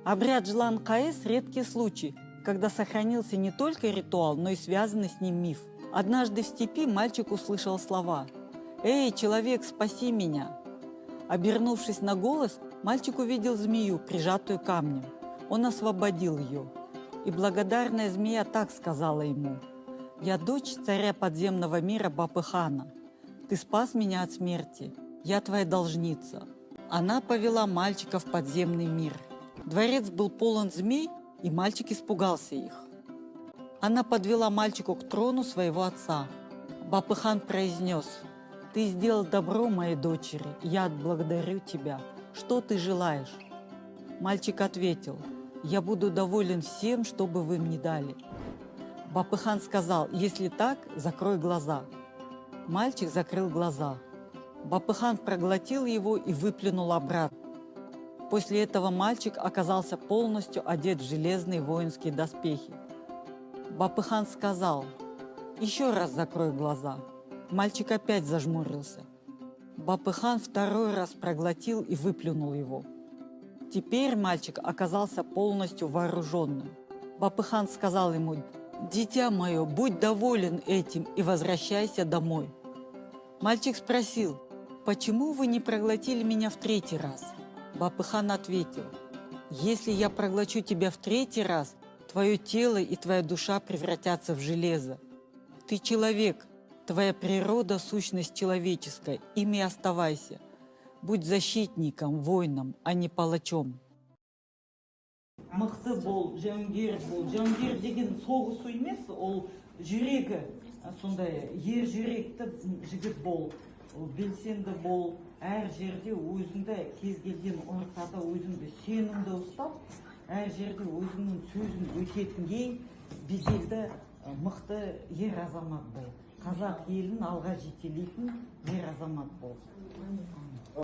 Обряд Жлан-Каэс – редкий случай, когда сохранился не только ритуал, но и связанный с ним миф. Однажды в степи мальчик услышал слова: «Эй, человек, спаси меня!». Обернувшись на голос, мальчик увидел змею, прижатую камнем. Он освободил ее. И благодарная змея так сказала ему: «Я дочь царя подземного мира Бапыхана. Ты спас меня от смерти. Я твоя должница». Она повела мальчика в подземный мир. Дворец был полон змей, и мальчик испугался их. Она подвела мальчику к трону своего отца. Бапыхан произнес: «Ты сделал добро моей дочери, я отблагодарю тебя. Что ты желаешь?» Мальчик ответил: «Я буду доволен всем, что бы вы мне дали». Бапыхан сказал: «Если так, закрой глаза». Мальчик закрыл глаза. Бапыхан проглотил его и выплюнул обратно. После этого мальчик оказался полностью одет в железные воинские доспехи. Бапыхан сказал: «Еще раз закрой глаза». Мальчик опять зажмурился. Бапыхан второй раз проглотил и выплюнул его. Теперь мальчик оказался полностью вооруженным. Бапыхан сказал ему: «Дитя мое, будь доволен этим и возвращайся домой». Мальчик спросил: «Почему вы не проглотили меня в третий раз?» Бапыхан ответил: «Если я проглочу тебя в третий раз, твое тело и твоя душа превратятся в железо. Ты человек, твоя природа – сущность человеческая, ими оставайся. Будь защитником, воином, а не палачом». Мықты бол, жауынгер бол. Жауынгер деген соғысу емес, ол жүрегі, сондай ер жүректі жігіт бол. Белсенді бол, әр жерде өзіңді, кез келген ортада өзіңді сенімді ұстап, әр жерде өзіңнің сөзін өтетіндей беделді, мықты ер азамат бол. Қазақ елін алға жетелейтін ер азамат бол.